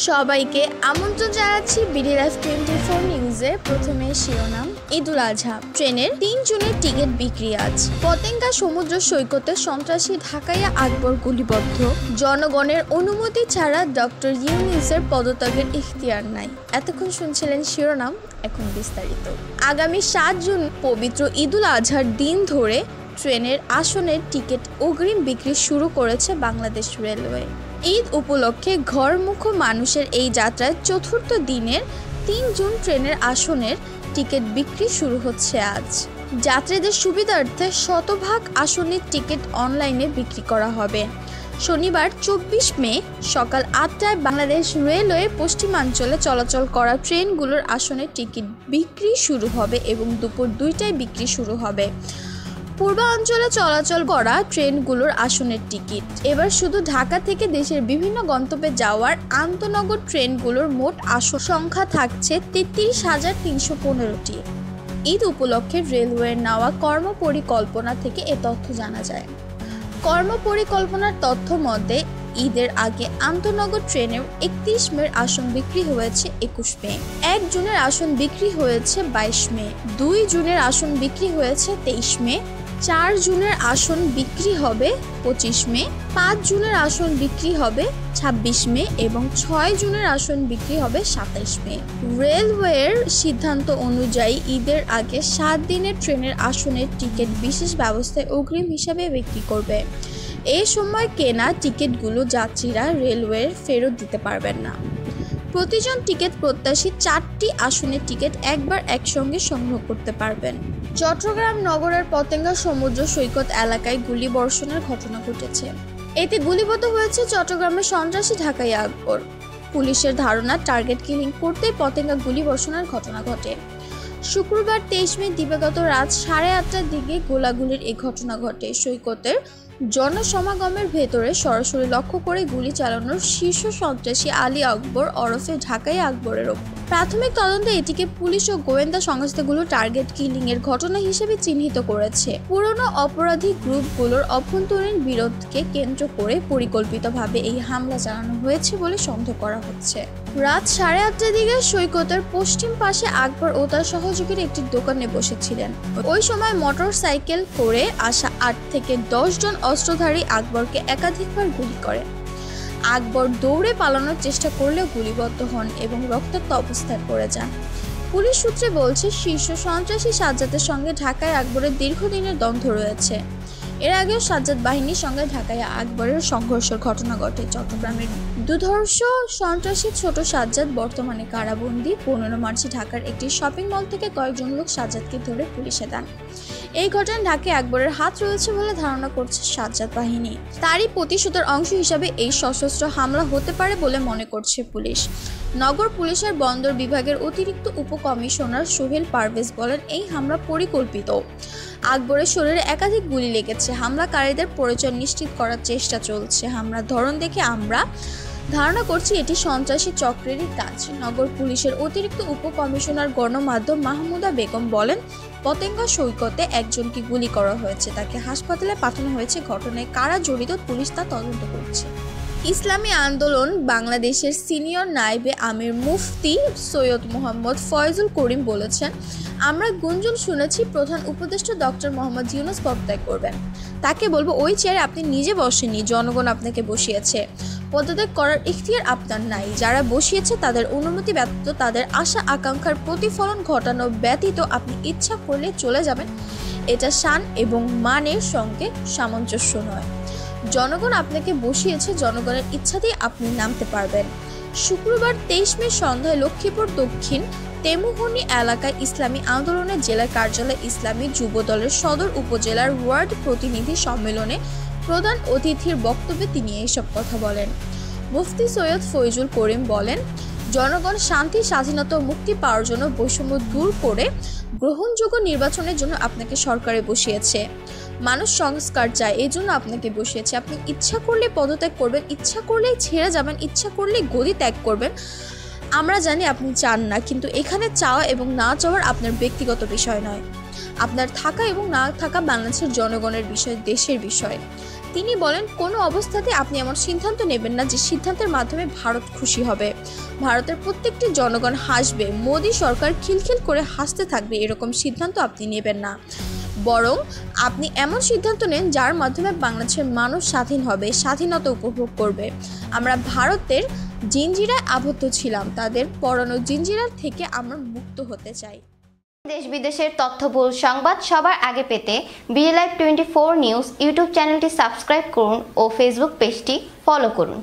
সবাইকে আমন্ত্রণ জানাচ্ছি বিডি লাইভ 24 নিউজে। প্রথমে শিরোনাম। ঈদুল আজহা ট্রেনের 3 জুনের টিকিট বিক্রি আজ। পতেঙ্গা সমুদ্র সৈকতে সন্ত্রাসী ঢাকাইয়া আকবর গুলিবদ্ধ। জনগণের অনুমতি ছাড়া ডক্টর ইউনূসের পদত্যাগের ইখতিয়ার নাই। এতক্ষণ শুনছিলেন শিরোনাম, এখন বিস্তারিত। আগামী 7 জুন পবিত্র ঈদুল আজহার দিন ধরে ট্রেনের আসনের টিকিট অগ্রিম বিক্রি শুরু করেছে বাংলাদেশ রেলওয়ে। ঈদ উপলক্ষে ঘরমুখো মানুষের এই যাত্রায় চতুর্থ দিনের 3 জুন ট্রেনের আসনের টিকিট বিক্রি শুরু হচ্ছে আজ। যাত্রীদের সুবিধার্থে শতভাগ আসনের টিকিট অনলাইনে বিক্রি করা হবে। শনিবার 24 মে সকাল 8টায় বাংলাদেশ রেলওয়ে পশ্চিমাঞ্চলে চলাচল করা ট্রেনগুলোর আসনের টিকিট বিক্রি শুরু হবে এবং দুপুর 2টায় বিক্রি শুরু হবে পূর্বাঞ্চলে চলাচল করা ট্রেনগুলোর আসনের টিকিট। এবার শুধু ঢাকা থেকে দেশের বিভিন্ন গন্তব্যে যাওয়ার আন্তনগর ট্রেনগুলোর মোট আসন সংখ্যা থাকছে 33,315টি। ঈদ উপলক্ষে রেলওয়ের নেওয়া কর্মপরিকল্পনা থেকে এ তথ্য জানা যায়। কর্মপরিকল্পনার তথ্য মতে ঈদের আগে আন্তনগর ট্রেনের 31 মের আসন বিক্রি হয়েছে 21 মে, 1 জুনের আসন বিক্রি হয়েছে 22 মে, 2 জুনের আসন বিক্রি হয়েছে 23 মে, 4 জুনের আসন বিক্রি হবে 25 মে, 5 জুনের আসন বিক্রি হবে 26 মে এবং 6 জুনের আসন বিক্রি হবে 27 মে। রেলওয়ের সিদ্ধান্ত অনুযায়ী ঈদের আগে 7 দিনের ট্রেনের আসনের টিকিট বিশেষ ব্যবস্থায় অগ্রিম হিসাবে বিক্রি করবে। এই সময় কেনা টিকিটগুলো যাত্রীরা রেলওয়ের ফেরত দিতে পারবেন না। প্রতিজন টিকিট প্রত্যাশী 4টি আসনের টিকিট একবার একসঙ্গে সংগ্রহ করতে পারবেন। চট্টগ্রাম নগরের পতেঙ্গা সমুদ্র সৈকত এলাকায় গুলিবর্ষণের ঘটনা ঘটেছে। এতে গুলিবদ্ধ হয়েছে চট্টগ্রামের সন্ত্রাসী ঢাকাইয়া আকবর। পুলিশের ধারণা, টার্গেট কিলিং করতেই পতেঙ্গা গুলিবর্ষণের ঘটনা ঘটে। শুক্রবার 23 মে দিবাগত রাত 8:30টার দিকে গোলাগুলির এই ঘটনা ঘটে। সৈকতের জনসমাগমের ভেতরে সরাসরি লক্ষ্য করে গুলি চালানোর শীর্ষ সন্ত্রাসী আলী আকবর ওরফে ঢাকাইয়া আকবরের ওপর। প্রাথমিক তদন্তে এটিকে পুলিশ ও গোয়েন্দা সংস্থাগুলো টার্গেট কিলিং এর ঘটনা হিসেবে চিহ্নিত করেছে। পুরনো অপরাধী গ্রুপগুলোর অভ্যন্তরীণ বিরোধকে কেন্দ্র করে পরিকল্পিতভাবে এই হামলা চালানো হয়েছে বলে সন্দেহ করা হচ্ছে। রাত 8:30টার দিকে সৈকতের পশ্চিম পাশে আকবর ও তার সহযোগীরা একটি দোকানে বসেছিলেন। ওই সময় মোটর সাইকেল করে আসা 8 থেকে 10 জন অস্ত্রধারী আকবরকে একাধিকবার গুলি করে। আকবর দৌড়ে পালানোর চেষ্টা করলেও গুলিবদ্ধ হন এবং রক্তাক্ত অবস্থায় পড়ে যান। পুলিশ সূত্রে বলছে, শীর্ষ সন্ত্রাসী সাজ্জাদের সঙ্গে ঢাকায় আকবরের দীর্ঘদিনের দ্বন্দ্ব রয়েছে। এর আগেও সাজ্জাদ বাহিনীর সঙ্গে ঢাকাইয়া আকবরের সংঘর্ষের ঘটনা ঘটে। চট্টগ্রামের দুর্ধর্ষ সন্ত্রাসী ছোট সাজ্জাদ বর্তমানে কারাবন্দী। 15 মার্চে ঢাকার একটি শপিং মল থেকে কয়েকজন লোক সাজ্জাদকে ধরে পুলিশে দেন। এই ঘটনায় ঢাকায় আকবরের হাত রয়েছে বলে ধারণা করছে সাজ্জাদ বাহিনী। তারই প্রতিশোধের অংশ হিসাবে এই সশস্ত্র হামলা হতে পারে বলে মনে করছে পুলিশ। নগর পুলিশের বন্দর বিভাগের অতিরিক্ত উপকমিশনার সোহেল পারভেজ বলেন, এই হামলা পরিকল্পিত। আকবরের শরীরে একাধিক গুলি লেগেছে। হামলাকারীদের পরিচয় নিশ্চিত করার চেষ্টা চলছে। হামলার ধরন দেখে আমরা ধারণা করছি এটি সন্ত্রাসী চক্রেরই কাজ। নগর পুলিশের অতিরিক্ত উপকমিশনার গণমাধ্যম মাহমুদা বেগম বলেন, পতেঙ্গা সৈকতে একজনকে গুলি করা হয়েছে, তাকে হাসপাতালে পাঠানো হয়েছে। ঘটনায় কারা জড়িত পুলিশ তা তদন্ত করছে। ইসলামী আন্দোলন বাংলাদেশের সিনিয়র নায়েবে আমির মুফতি সৈয়দ মোহাম্মদ ফয়জুল করিম বলেছেন, আমরা গুঞ্জন শুনেছি প্রধান উপদেষ্টা ডক্টর মোহাম্মদ ইউনূস পদত্যাগ করবেন। তাকে বলবো, ওই চেয়ারে আপনি নিজে বসেননি, জনগণ আপনাকে বসিয়েছে। পদত্যাগ করার ইখতিয়ার আপনার নাই। যারা বসিয়েছে তাদের অনুমতি ব্যতীত, তাদের আশা আকাঙ্ক্ষার প্রতিফলন ঘটানো ব্যতীত আপনি ইচ্ছা করলে চলে যাবেন। এটা শান এবং মানের সঙ্গে সামঞ্জস্য নয়। জনগণ আপনাকে বসিয়েছে, জনগণের ইচ্ছাতেই আপনি নামতে পারবেন। শুক্রবার 23 মে সন্ধ্যায় লক্ষ্মীপুর দক্ষিণ তেমুহনী এলাকায় ইসলামী আন্দোলনের জেলা কার্যালয় ইসলামী যুবদলের সদর উপজেলার ওয়ার্ড প্রতিনিধি সম্মেলনে প্রধান অতিথির বক্তব্যে তিনি এইসব কথা বলেন। মুফতি সৈয়দ ফয়জুল করিম বলেন, জনগণ শান্তি, স্বাধীনতা ও মুক্তি পাওয়ার জন্য বৈষম্য দূর করে গ্রহণযোগ্য নির্বাচনের জন্য আপনাকে সরকারে বসিয়েছে। মানুষ সংস্কার চায়, এই জন্য আপনাকে বসিয়েছে। আপনি ইচ্ছা করলে পদত্যাগ করবেন, ইচ্ছা করলেই ছেড়ে যাবেন, ইচ্ছা করলেই গদি ত্যাগ করবেন। আমরা জানি আপনি চান না, কিন্তু এখানে চাওয়া এবং না চাওয়ার আপনার ব্যক্তিগত বিষয় নয়। আপনার থাকা এবং না থাকা বাংলাদেশের জনগণের বিষয়, দেশের বিষয়। তিনি বলেন, কোনো অবস্থাতে আপনি এমন সিদ্ধান্ত নেবেন না যে সিদ্ধান্তের মাধ্যমে ভারত খুশি হবে। ভারতের প্রত্যেকটি জনগণ হাসবে, মোদী সরকার খিলখিল করে হাসতে থাকবে, এরকম সিদ্ধান্ত আপনি নেবেন না। বরং আপনি এমন সিদ্ধান্ত নেন যার মাধ্যমে বাংলাদেশের মানুষ স্বাধীন হবে, স্বাধীনতা উপভোগ করবে। আমরা ভারতের জিঞ্জিরায় আবদ্ধ ছিলাম, তাদের পরানো জিঞ্জিরা থেকে আমরা মুক্ত হতে চাই। দেশ বিদেশের তথ্যবহুল সংবাদ সবার আগে পেতে BDLive 24 নিউজ ইউটিউব চ্যানেলটি সাবস্ক্রাইব করুন ও ফেসবুক পেজটি ফলো করুন।